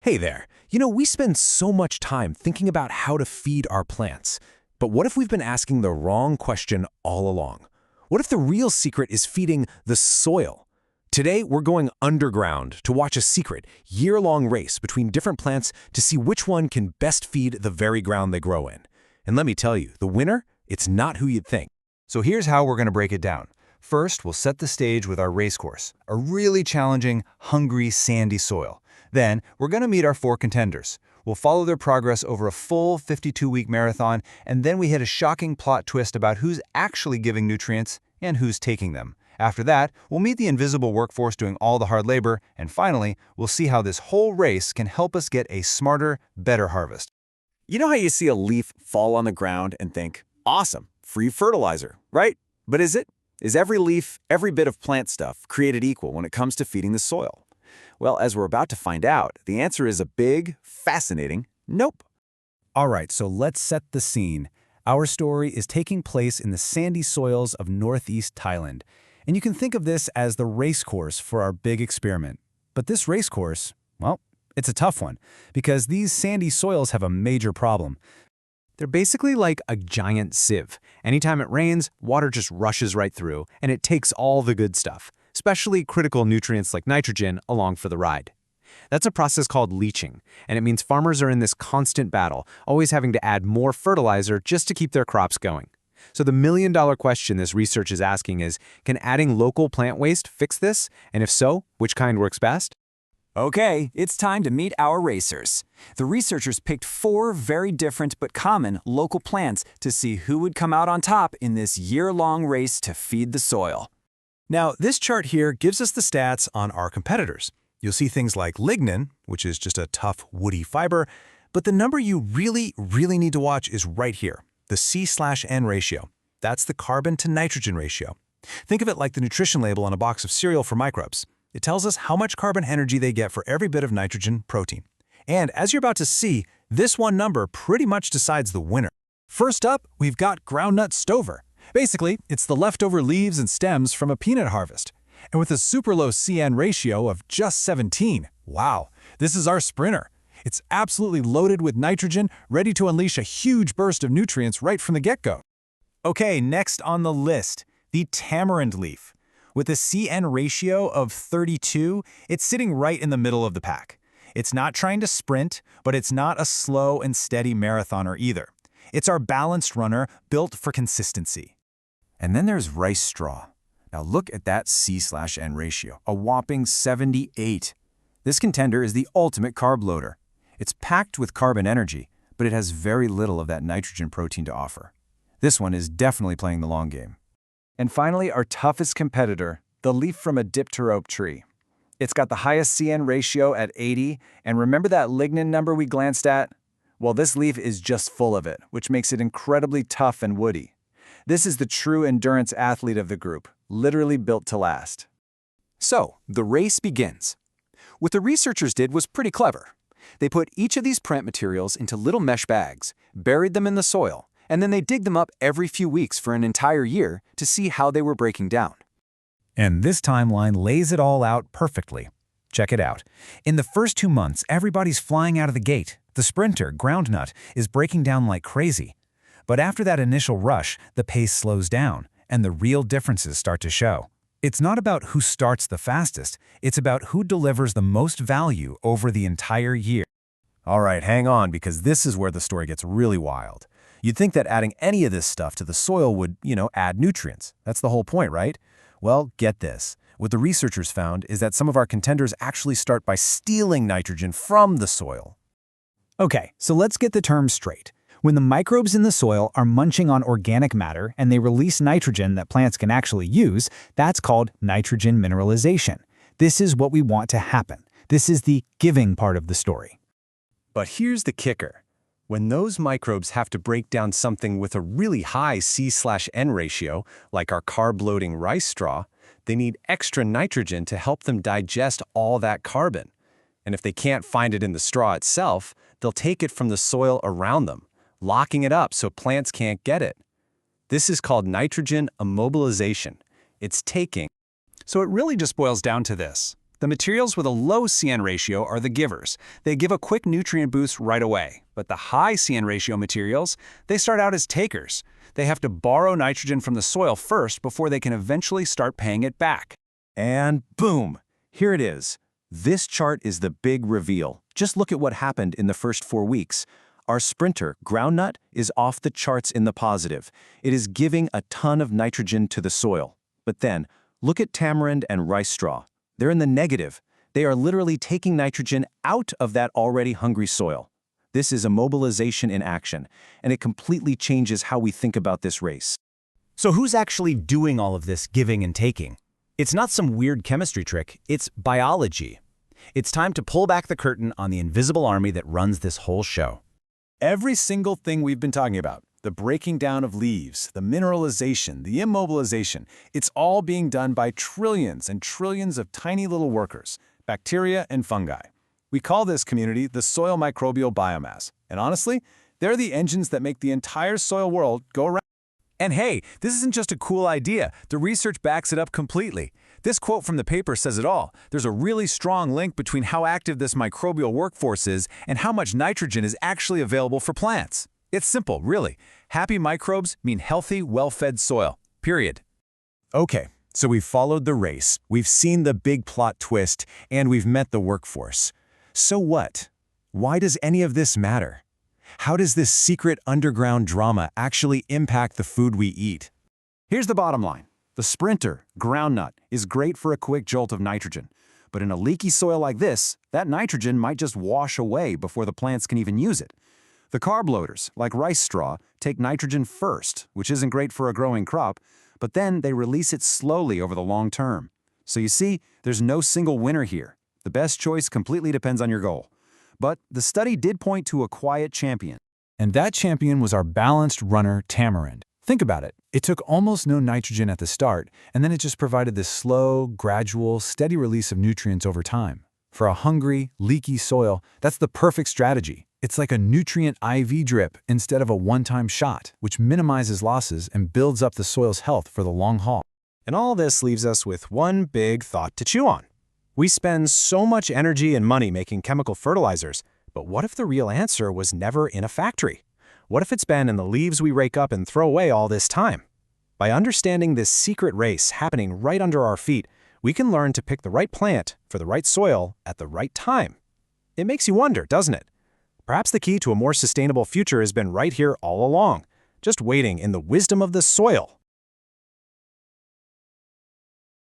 Hey there. We spend so much time thinking about how to feed our plants. But what if we've been asking the wrong question all along? What if the real secret is feeding the soil? Today, we're going underground to watch a secret, year-long race between different plants to see which one can best feed the very ground they grow in. And let me tell you, the winner, it's not who you'd think. So here's how we're going to break it down. First, we'll set the stage with our race course, a really challenging, hungry, sandy soil. Then, we're going to meet our 4 contenders. We'll follow their progress over a full 52-week marathon, and then we hit a shocking plot twist about who's actually giving nutrients and who's taking them. After that, we'll meet the invisible workforce doing all the hard labor, and finally, we'll see how this whole race can help us get a smarter, better harvest. You know how you see a leaf fall on the ground and think, awesome, free fertilizer, right? But is it? Is every leaf, every bit of plant stuff created equal when it comes to feeding the soil? Well, as we're about to find out, the answer is a big, fascinating nope. All right, so let's set the scene. Our story is taking place in the sandy soils of northeast Thailand. And you can think of this as the race course for our big experiment. But this race course, well, it's a tough one, because these sandy soils have a major problem. They're basically like a giant sieve. Anytime it rains, water just rushes right through, and it takes all the good stuff, especially critical nutrients like nitrogen, along for the ride. That's a process called leaching, and it means farmers are in this constant battle, always having to add more fertilizer just to keep their crops going. So the million-dollar question this research is asking is, can adding local plant waste fix this? And if so, which kind works best? Okay, it's time to meet our racers. The researchers picked 4 very different but common local plants to see who would come out on top in this year-long race to feed the soil. Now, this chart here gives us the stats on our competitors. You'll see things like lignin, which is just a tough, woody fiber, but the number you really need to watch is right here, the C/N ratio. That's the carbon to nitrogen ratio. Think of it like the nutrition label on a box of cereal for microbes. It tells us how much carbon energy they get for every bit of nitrogen protein. And as you're about to see, this one number pretty much decides the winner. First up, we've got groundnut stover. Basically, it's the leftover leaves and stems from a peanut harvest. And with a super low CN ratio of just 17, wow, this is our sprinter. It's absolutely loaded with nitrogen, ready to unleash a huge burst of nutrients right from the get-go. Okay, next on the list, the tamarind leaf. With a CN ratio of 32, it's sitting right in the middle of the pack. It's not trying to sprint, but it's not a slow and steady marathoner either. It's our balanced runner built for consistency. And then there's rice straw. Now look at that C/N ratio, a whopping 78. This contender is the ultimate carb loader. It's packed with carbon energy, but it has very little of that nitrogen protein to offer. This one is definitely playing the long game. And finally, our toughest competitor, the leaf from a dipterope tree. It's got the highest CN ratio at 80, and remember that lignin number we glanced at? Well, this leaf is just full of it, which makes it incredibly tough and woody. This is the true endurance athlete of the group, literally built to last. So, the race begins. What the researchers did was pretty clever. They put each of these plant materials into little mesh bags, buried them in the soil, and then they dig them up every few weeks for an entire year to see how they were breaking down. And this timeline lays it all out perfectly. Check it out. In the first 2 months, everybody's flying out of the gate. The sprinter, groundnut, is breaking down like crazy. But after that initial rush, the pace slows down, and the real differences start to show. It's not about who starts the fastest, it's about who delivers the most value over the entire year. All right, hang on, because this is where the story gets really wild. You'd think that adding any of this stuff to the soil would, add nutrients. That's the whole point, right? Well, get this. What the researchers found is that some of our contenders actually start by stealing nitrogen from the soil. Okay, so let's get the terms straight. When the microbes in the soil are munching on organic matter and they release nitrogen that plants can actually use, that's called nitrogen mineralization. This is what we want to happen. This is the giving part of the story. But here's the kicker. When those microbes have to break down something with a really high C/N ratio, like our carb-loading rice straw, they need extra nitrogen to help them digest all that carbon. And if they can't find it in the straw itself, they'll take it from the soil around them, locking it up so plants can't get it. This is called nitrogen immobilization. It's taking. So it really just boils down to this. The materials with a low CN ratio are the givers. They give a quick nutrient boost right away. But the high CN ratio materials, they start out as takers. They have to borrow nitrogen from the soil first before they can eventually start paying it back. And boom! Here it is. This chart is the big reveal. Just look at what happened in the first 4 weeks. Our sprinter, groundnut, is off the charts in the positive. It is giving a ton of nitrogen to the soil. But then, look at tamarind and rice straw. They're in the negative. They are literally taking nitrogen out of that already hungry soil. This is a mobilization in action, and it completely changes how we think about this race. So who's actually doing all of this giving and taking? It's not some weird chemistry trick, it's biology. It's time to pull back the curtain on the invisible army that runs this whole show. Every single thing we've been talking about, the breaking down of leaves, the mineralization, the immobilization, it's all being done by trillions and trillions of tiny little workers, bacteria and fungi. We call this community the soil microbial biomass. And honestly, they're the engines that make the entire soil world go around. And hey, this isn't just a cool idea. The research backs it up completely. This quote from the paper says it all. There's a really strong link between how active this microbial workforce is and how much nitrogen is actually available for plants. It's simple, really. Happy microbes mean healthy, well-fed soil. Period. Okay, so we've followed the race, we've seen the big plot twist, and we've met the workforce. So what? Why does any of this matter? How does this secret underground drama actually impact the food we eat? Here's the bottom line. The sprinter, groundnut, is great for a quick jolt of nitrogen. But in a leaky soil like this, that nitrogen might just wash away before the plants can even use it. The carb loaders, like rice straw, take nitrogen first, which isn't great for a growing crop, but then they release it slowly over the long term. So you see, there's no single winner here. The best choice completely depends on your goal. But the study did point to a quiet champion. And that champion was our balanced runner, tamarind. Think about it. It took almost no nitrogen at the start, and then it just provided this slow, gradual, steady release of nutrients over time. For a hungry, leaky soil, that's the perfect strategy. It's like a nutrient IV drip instead of a one-time shot, which minimizes losses and builds up the soil's health for the long haul. And all this leaves us with one big thought to chew on. We spend so much energy and money making chemical fertilizers, but what if the real answer was never in a factory? What if it's been in the leaves we rake up and throw away all this time? By understanding this secret race happening right under our feet, we can learn to pick the right plant for the right soil at the right time. It makes you wonder, doesn't it? Perhaps the key to a more sustainable future has been right here all along, just waiting in the wisdom of the soil.